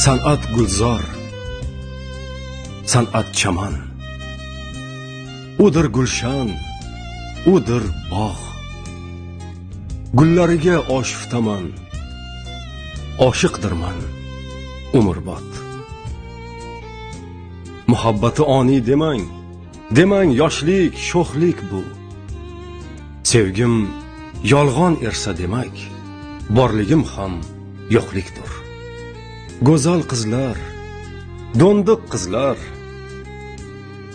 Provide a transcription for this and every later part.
san'at gulzor, san'at chaman, udir gulshan, udir bog'. Gullariga oshiftaman, oshiqdirman umrbod. Muhabbati oni demang yoshlik, sho'xlik bu. Sevgim yolg'on ersa demak, borligim ham yo'qlikdir. Go'zal qizlar, do'ndiq qizlar,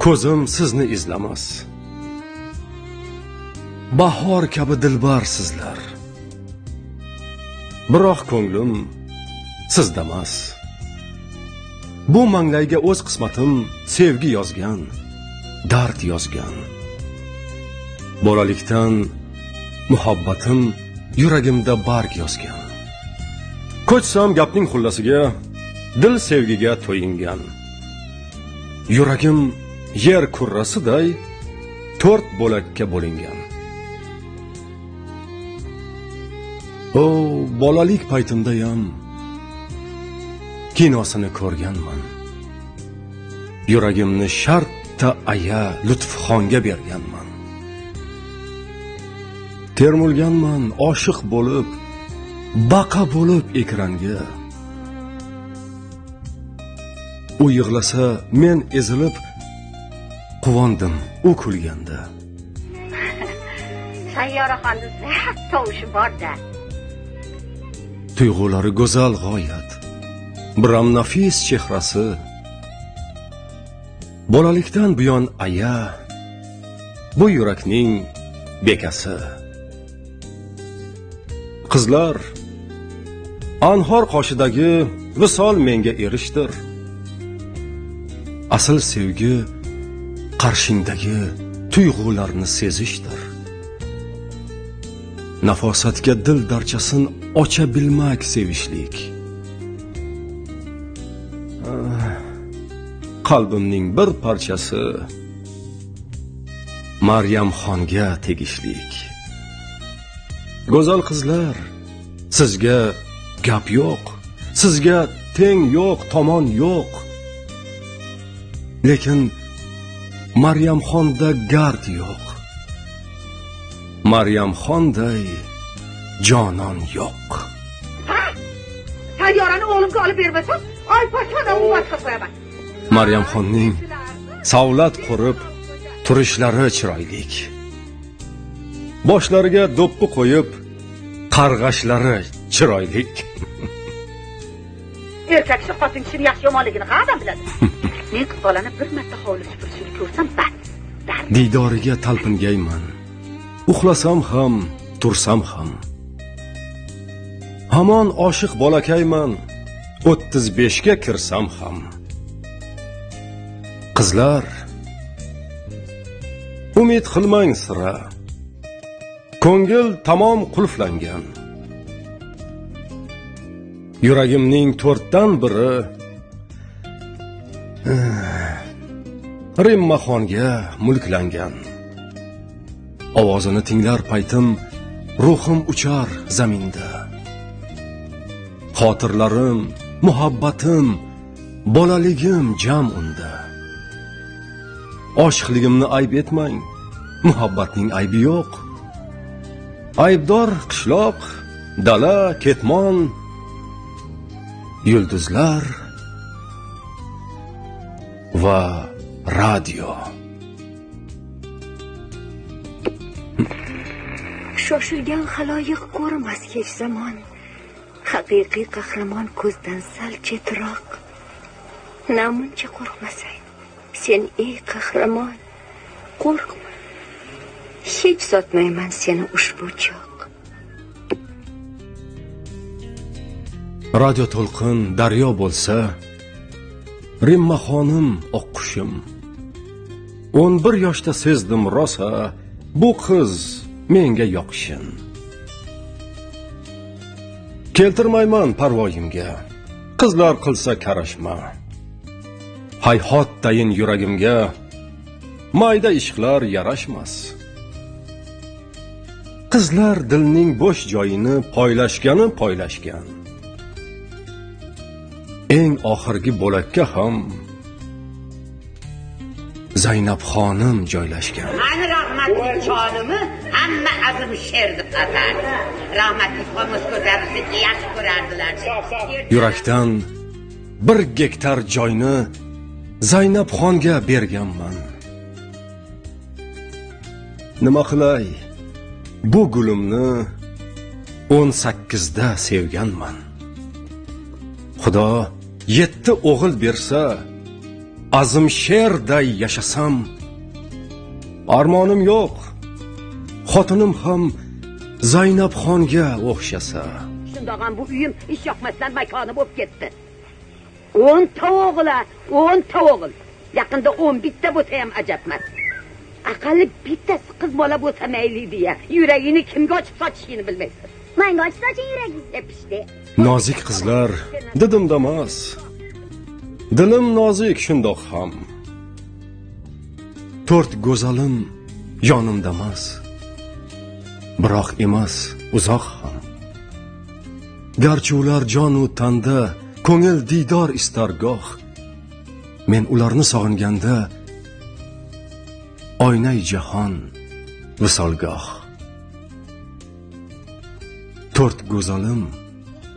ko'zim sizni izlamas. Bahor kabi dilbar sizlar. Biroq ko'nglim sizdamas. Bu manglayga o'z qismatim sevgi yozgan, dard yozgan. Bolalikdan muhabbatim yuragimda barg yozgan. Ko'chsam gapning xullasiga, dil sevgiga to'yingan. Yuragim yer kurrasiday 4 bo'lakka bo'lingan. O, bolalik paytimdayam kinosini ko'rganman. Yuragimni shartta aya Lutfxonga berganman. Termulganman oshiq bo'lib, baqa bo'lib ekranga. U yig'lasa men ezilib quvondim u kulganda. Sayyoraxonda zax tovushi bor-da. Tuyg'ulari go'zal g'oyat, biram nafis chehrasi. Bolalikdan buyon aya, bu yurakning bekasi. Qizlar, anhor qoshidagi visol menga erishdir. Asl sevgi qarshingdagi tuyg'ularni sezishdir. Nafosatga dil darchasin ocha bilmak sevishlik. Qalbimning bir parchasi Maryamxonga tegishlik. Go'zal qizlar, sizga gap yo'q, sizga teng yo'q, tomon yo'q. Lekin Maryamxonda gard yo'q. Maryamxonday jonon yo'q. Sayyorani o'g'limga olib bermasam, oy poshona uvat qilib qo'yaman. Maryamxonning savlat qurib turishlari chiroylik. Boshlariga do'ppi qo'yib qarg'ashlari chiroylik. Erkak kishi xotin kishining yaxshi yomonligini qayerdan biladi? Men qiz bolani bir marta hovli supurishini ko'rsam, bas. Diydoriga talpingayman. Uxlasam ham, tursam ham. Hamon oshiq bolakayman, 35 ga kirsam ham. Qizlar, umid qilmang sira. Ko'ngil tamom qulflangan. Yuragimning 4dan biri Rimmaxonga mulklangan. Ovozini tinglar paytim ruhim uchar zaminda. Xotirlarim, muhabbatim, bolaligim jam unda. Oshiqligimni ayb etmang, muhabbatning aybi yo'q. Aybdor qishloq, dala, ketmon, yulduzlar va radio. Shoshilgan xaloyiq ko'rmas hech zamon. Haqiqiy qahramon ko'zdan sal chetroq. Namuncha qo'rqmasang, sen ey qahramon, qo'rqma. Hech sotmayman seni ushbu choq. Radio to'lqin daryo bo'lsa, Rimmaxonim oqqushim. 11 yoshda sezdim rosa, bu qiz menga yoqishin. Keltirmayman parvoyimga, qizlar qilsa qarashma. Hayhot tayin yuragimga, mayda ishqlar yarashmas. Qizlar dilning bo'sh joyini poylashgan. eng oxirgi bo'lakka ham Zaynab xonim joylashgan. Mana rahmatli chonimi hamma azim sher deb atardi. Rahmatli xomus ko'tarilsa yaxshi ko'rardilar. Yurakdan 1 gektar joyni Zaynab xonga berganman. Nima qilay? Bu gulimni 18 da sevganman. Xudo 7 o'g'il bersa, azim sherday yashasam, armonim yo'q. Xotinim ham Zaynab xonga o'xshasa. Shundoq ham bu uyim ish yoqmasdan makoni bo'lib ketdi. 10 ta o'g'il. Yaqinda 11 ta bo'lsa ham ajab emas. Aqalli bittasi qiz bola bo'lsa mayli deya, yuragini kimga ochib sotishini bilmaysiz. Menga ochib soching yuragingizni. Pishdi. Nozik qizlar didimdamas. Dilim nozik shundoq ham. 4 go'zalim yonimdamas. Biroq emas, uzoq ham. Garchi ular jonu tanda ko'ngil diydor istargoh. Men ularni sog'inganda oynay jahon visolgoh. 4 go'zalim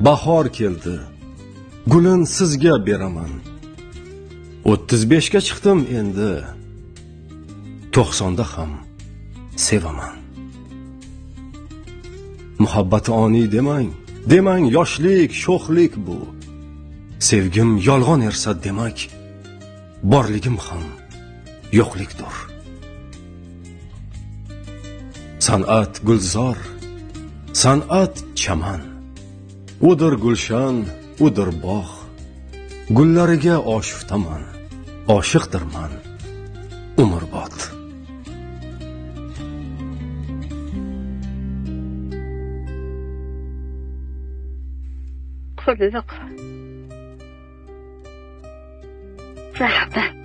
bahor keldi. Gulin sizga beraman. 35 ga chiqdim endi. 90 da ham sevaman. Muhabbati oniy demang yoshlik, sho'xlik bu. Sevgim yolg'on ersa demak, borligim ham yo'qlikdir. San'at gulzor, san'at chaman. Udir gulshan, udir bog'. Gullariga oshuftaman, oshiqdirman umrbod. Qulluq. Rahmat.